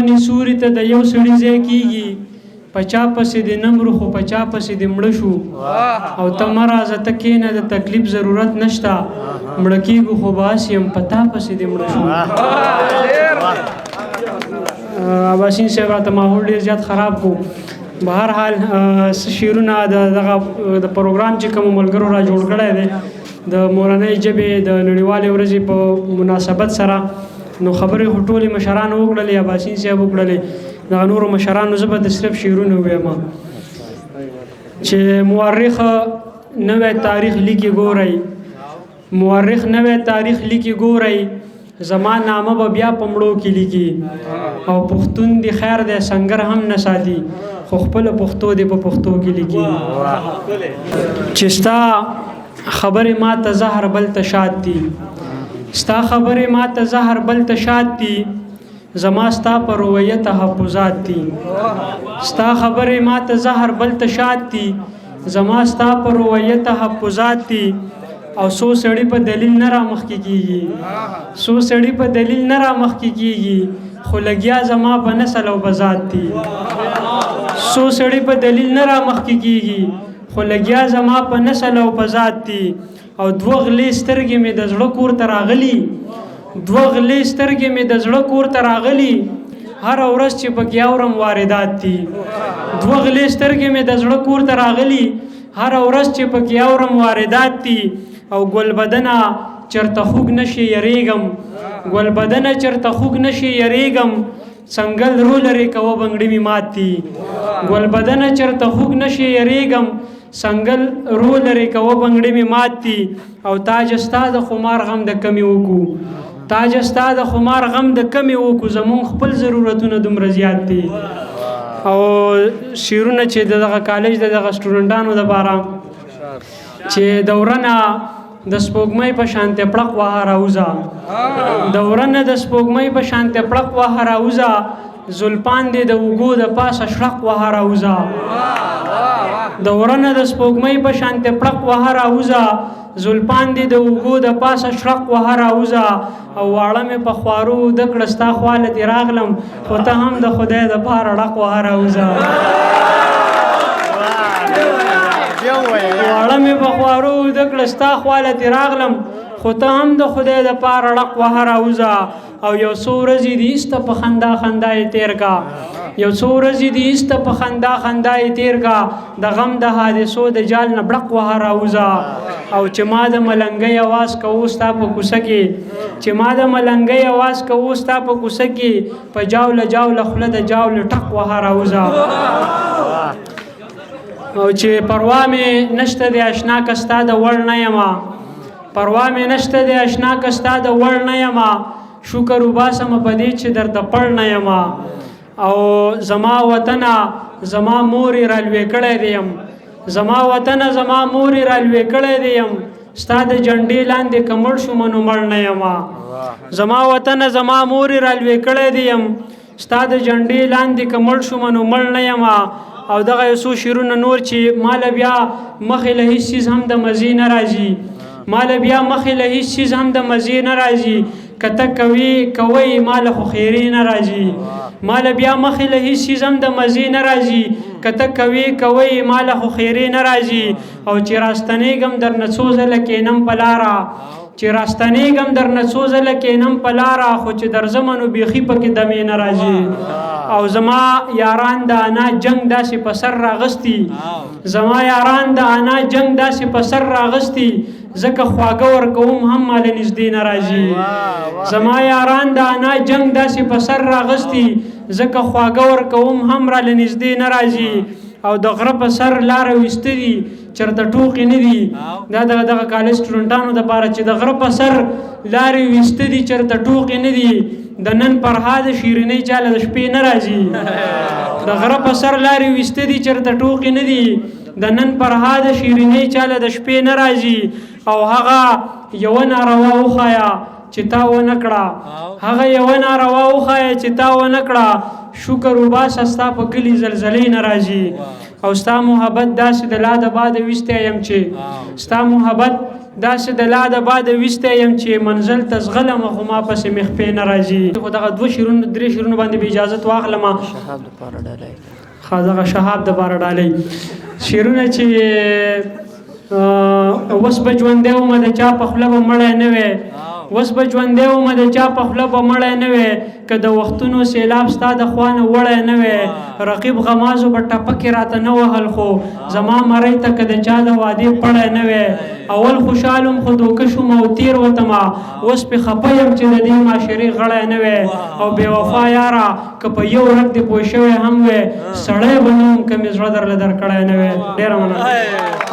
ونی سوري ته د یو سړي ځای کېږي پچا پسې د نمرو خو پچا پسې د مړه شو او ته مه راځه ته کښېنه د تکلیف ضرورت نشته مړه کېږو خو بس یم په تا پسې د مړه شو اباسین صاحب راته ماحول ډېر زیات خراب کو بهر حال شعرونه دغه د پروګرام چې کوم ملګرو را جوړ کړی دی د مورنۍ ژبې د نړیوالې ورځې په مناسبت سره نو خبرې خو ټولې مشرانو وکړلې اباسین صاحب وکړلې دغه نورو مشرانو زه به د صرف شعرونه ووایم چې مورخ نوی تاریخ لیکي ګورئ مورخ نوی تاریخ لیکي ګورئ زما نامه به بیا په مړو کې لیکي او پښتون دی خیر دی سنګر هم نه ساتي خو خپله پښتو دی په پښتو کې لیکي چې ستا خبرې ما ته زهر بل ته شاد دي ستا خبرې ما ته زهر بل ته شاد دي زما ستا په رویه تحفظات دي ستا خبرې ما ته زهر بل ته شاد دي زما ستا په رویه تحفظات دي او سو سړی په دلیل نه را مخکې کېږي سو سړی په دلیل نه را مخکې کېږي خو لګیا زما په نسل او په ذات دي سو سړی په دلیل نه را مخکې کېږي خو لګیا زما په نسل او په ذات دي او دوه غلې سترګې مې د زړه کور ته راغلي دوه غلې سترګې مې د زړه کور ته راغلي هره ورځ چې پکې اورم واردات دي دوه غلې سترګې مې د زړه کور ته راغلي هره ورځ چې پکې اورم واردات دي او ګل بدنه چرته خوږ نشي یریږم ګل بدنه چرته خوږ نشي یریږم څنګل رو لرې کوه بنګړي مې مات دي ګل بدنه چرته خوږ نشي یریږم څنګل رو لرې کوه بنګړي مې مات دي او تاج ستا د خمار غم د کمې وکړو تاج ستا د خمار غم د کمې وکړو زمونږ خپل ضرورتونه دومره زیات دي او شعرونه چې دغه کالج دغه سټوډنټانو دپاره چې دورنه د سپوږمۍ په شانته پړق واه راوځه دورنه د سپوږمۍ په شانته پړق واه راوځه زلفان دې د اوږو د پاسه شړق واه راوځه دورنه د سپوږمۍ په شانته پړق واه راوځه زلفان دې د اوږو د پاسه شړق واه راوځه او واړه مې په خوارو د کړه ستا خواله دې راغلم خو ته هم د خدای دپاره ړق واه راوځه واړه مې په خوارو د کړه ستا خواله دې راغلم خو ته هم د خدای دپاره ړق واه راوځه او یو څو ورځې دې ایسته په خندا خندا یې تېر کا یو څو ورځې دې ایسته په خندا خندا یې تېر کا د غم د حادثو د جال نه بړق واه راوځه او چې ما د ملنګۍ اواز کوو ستا په کوڅه کې چې ما د ملنګۍ اواز کوو ستا په کوڅه کې په جاوله جاوله خوله د جاوله ټق واه راوځه او چې پروا مې نشته د اشنا که ستا د وړ نه یمه پروا مې نشته د اشنا که ستا د وړ نه یمه شکر وباسم په دې چې درته پړ نه یمه او زما وطنه زما مورې رالوې کړی دی یم زما وطنه زما مورې رالوې کړی دی یم ستا د جنډې لاندې که مړ شوم نو مړ نه یمه زما وطنه زما مورې رالوې کړی دی یم ستا د جنډې لاندې که مړ شوم نو مړ نه یمه او دغه یو څو شعرونه نور چې ماله بیا مخې له هېڅ څیز هم د مزې نه راځي ماله بیا مخې له هېڅ څیز هم د مزې نه راځي که ته کوئ ماله خو خیرې نه راځي ماله بیا مخې له هېڅ څیز هم د مزې نه راځي که ته کوئ ماله خو خیرې نه راځي او چې راستنېږم درنه څو ځله کښېنم په لاره چې راستنېږم درنه څو ځله کښېنم په لاره خو چې درځمه نو بیخي پکې دمې نه راځي او زما یاران د انا جنگ داسې په سر راغستي زما یاران د انا جنگ داسې په سر راغستي ځکه خواږه ورکوم هم ماله نږدې نه راځي زما یاران د انا جنگ داسې په سر راغستي ځکه خواږه ورکوم هم راله نږدې نه راځي او د غره په سر لاره ویسته دي چېرته ټوقې نه دي دا دغه کالج سټوډنټانو دپاره چې د غره په سر لارې ویسته دي چېرته ټوقې نه دي د نن فرهاد شیرینۍ چاله د شپې نه راځي د غره په سر لارې ویسته دي چېرته ټوقې نه دي د نن فرهاد شیرینۍ چاله د شپې نه راځي او هغه یوه ناروا وښایه چې تا ونه کړه هغه یوه ناروا وښایه چې تا ونه کړه شکر وباسه ستا په کلي زلزلې نه راځي او ستا محبت داسې د لا د باده ویستی یم چې ستا محبت داسې د لا د باده ویستی یم چې منزل ته ځغلم خو ما پسې مې خپې نه راځي خو دغه 2 شعرونه 3 شعرونه باندې به اجازت واخلم دغه شهاب دپاره ډالۍ شعرونه چې اوس به ژوندی ومه د چا په خوله به مړی نه وی اوس به ژوندی ومه د چا په خوله به مړی نه وی که د وختونو سیلاب ستا د خوا نه وړی نه وی رقیب غمازو به ټپکې راته نه وهل خو زما مرۍ ته که د چا د وعدې پړی نه وی اول خوشحالم خو دوکه شوم او تیر وتمه اوس پې خفه یم چې د دې معاشرې غړی نه وی او بې وفا یاره که په یو رګ دې پوه شوی هم وی سړی به نه وم که مې زړه درله درکړی نه وی ډېره مننه